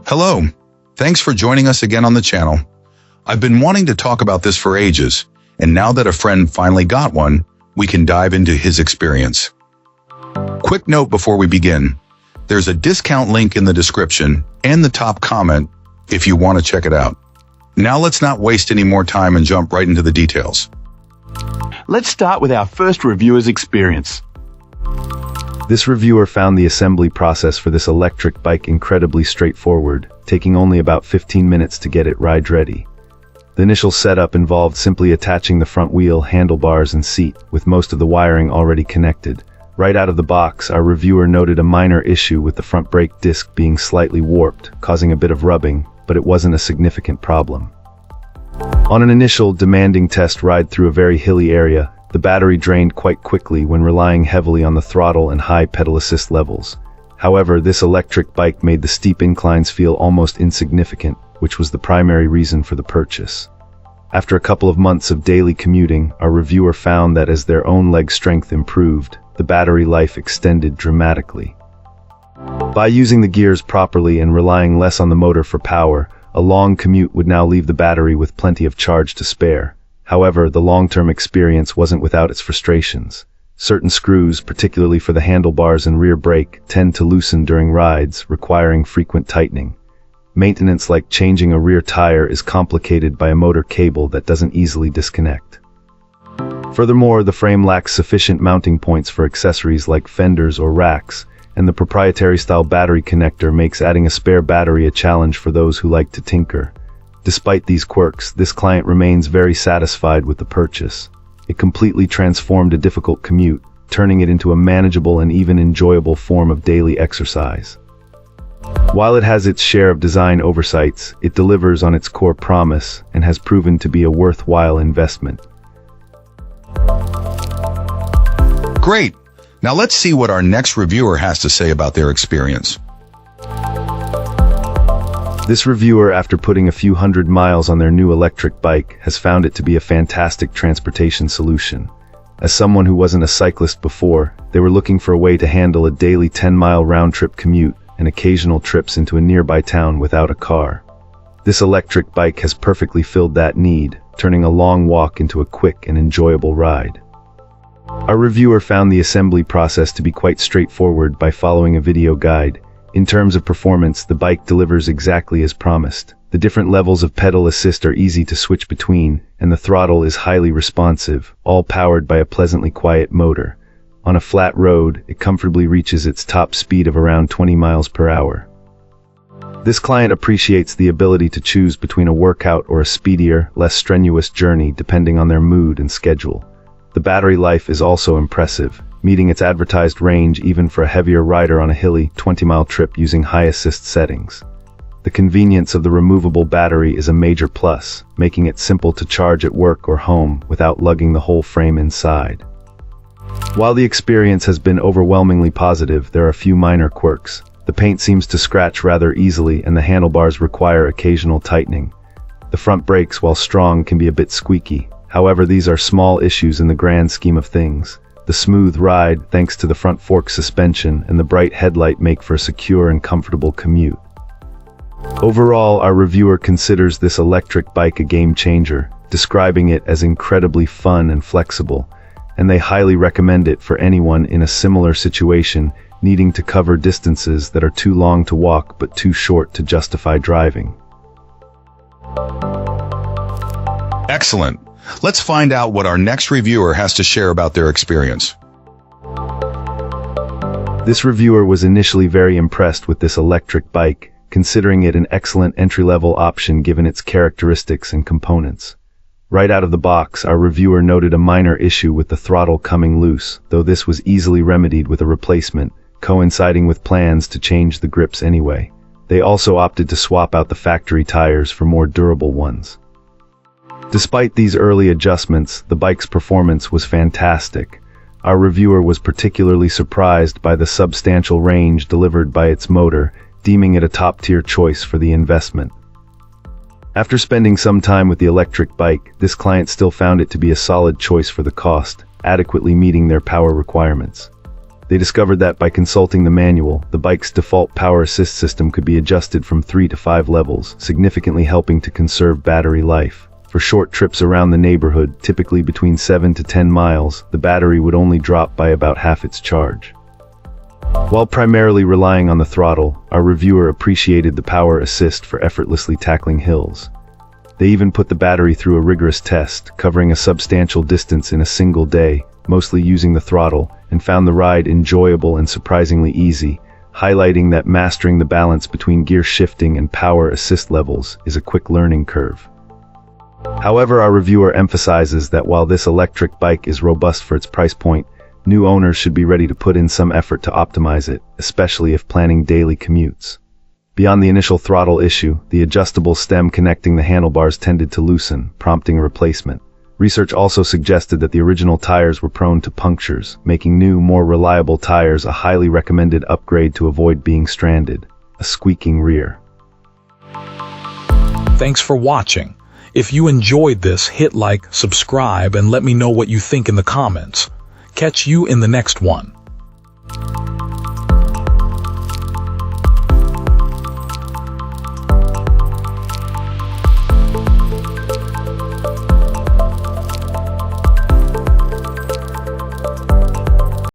Hello, thanks for joining us again on the channel. I've been wanting to talk about this for ages, and now that a friend finally got one, we can dive into his experience. Quick note before we begin, there's a discount link in the description and the top comment if you want to check it out. Now let's not waste any more time and jump right into the details. Let's start with our first reviewer's experience. This reviewer found the assembly process for this electric bike incredibly straightforward, taking only about 15 minutes to get it ride-ready. The initial setup involved simply attaching the front wheel, handlebars, and seat, with most of the wiring already connected. Right out of the box, our reviewer noted a minor issue with the front brake disc being slightly warped, causing a bit of rubbing, but it wasn't a significant problem. On an initial, demanding test ride through a very hilly area, the battery drained quite quickly when relying heavily on the throttle and high pedal assist levels. However, this electric bike made the steep inclines feel almost insignificant, which was the primary reason for the purchase. After a couple of months of daily commuting, our reviewer found that as their own leg strength improved, the battery life extended dramatically. By using the gears properly and relying less on the motor for power, a long commute would now leave the battery with plenty of charge to spare. However, the long-term experience wasn't without its frustrations. Certain screws, particularly for the handlebars and rear brake, tend to loosen during rides, requiring frequent tightening. Maintenance like changing a rear tire is complicated by a motor cable that doesn't easily disconnect. Furthermore, the frame lacks sufficient mounting points for accessories like fenders or racks, and the proprietary-style battery connector makes adding a spare battery a challenge for those who like to tinker. Despite these quirks, this client remains very satisfied with the purchase. It completely transformed a difficult commute, turning it into a manageable and even enjoyable form of daily exercise. While it has its share of design oversights, it delivers on its core promise and has proven to be a worthwhile investment. Great! Now let's see what our next reviewer has to say about their experience. This reviewer, after putting a few hundred miles on their new electric bike, has found it to be a fantastic transportation solution. As someone who wasn't a cyclist before, they were looking for a way to handle a daily 10-mile round-trip commute and occasional trips into a nearby town without a car. This electric bike has perfectly filled that need, turning a long walk into a quick and enjoyable ride. Our reviewer found the assembly process to be quite straightforward by following a video guide. In terms of performance, the bike delivers exactly as promised. The different levels of pedal assist are easy to switch between, and the throttle is highly responsive, all powered by a pleasantly quiet motor. On a flat road, it comfortably reaches its top speed of around 20 miles per hour. This client appreciates the ability to choose between a workout or a speedier, less strenuous journey depending on their mood and schedule. The battery life is also impressive, meeting its advertised range even for a heavier rider on a hilly, 20-mile trip using high assist settings. The convenience of the removable battery is a major plus, making it simple to charge at work or home without lugging the whole frame inside. While the experience has been overwhelmingly positive, there are a few minor quirks. The paint seems to scratch rather easily and the handlebars require occasional tightening. The front brakes, while strong, can be a bit squeaky. However, these are small issues in the grand scheme of things. The smooth ride, thanks to the front fork suspension and the bright headlight, make for a secure and comfortable commute. Overall, our reviewer considers this electric bike a game changer, describing it as incredibly fun and flexible, and they highly recommend it for anyone in a similar situation needing to cover distances that are too long to walk but too short to justify driving. Excellent! Let's find out what our next reviewer has to share about their experience. This reviewer was initially very impressed with this electric bike, considering it an excellent entry-level option given its characteristics and components. Right out of the box, our reviewer noted a minor issue with the throttle coming loose, though this was easily remedied with a replacement, coinciding with plans to change the grips anyway. They also opted to swap out the factory tires for more durable ones. Despite these early adjustments, the bike's performance was fantastic. Our reviewer was particularly surprised by the substantial range delivered by its motor, deeming it a top-tier choice for the investment. After spending some time with the electric bike, this client still found it to be a solid choice for the cost, adequately meeting their power requirements. They discovered that by consulting the manual, the bike's default power assist system could be adjusted from 3 to 5 levels, significantly helping to conserve battery life. For short trips around the neighborhood, typically between 7 to 10 miles, the battery would only drop by about half its charge. While primarily relying on the throttle, our reviewer appreciated the power assist for effortlessly tackling hills. They even put the battery through a rigorous test, covering a substantial distance in a single day, mostly using the throttle, and found the ride enjoyable and surprisingly easy, highlighting that mastering the balance between gear shifting and power assist levels is a quick learning curve. However, our reviewer emphasizes that while this electric bike is robust for its price point, new owners should be ready to put in some effort to optimize it, especially if planning daily commutes. Beyond the initial throttle issue, the adjustable stem connecting the handlebars tended to loosen, prompting a replacement. Research also suggested that the original tires were prone to punctures, making new, more reliable tires a highly recommended upgrade to avoid being stranded. A squeaking rear. Thanks for watching. If you enjoyed this, hit like, subscribe, and let me know what you think in the comments. Catch you in the next one.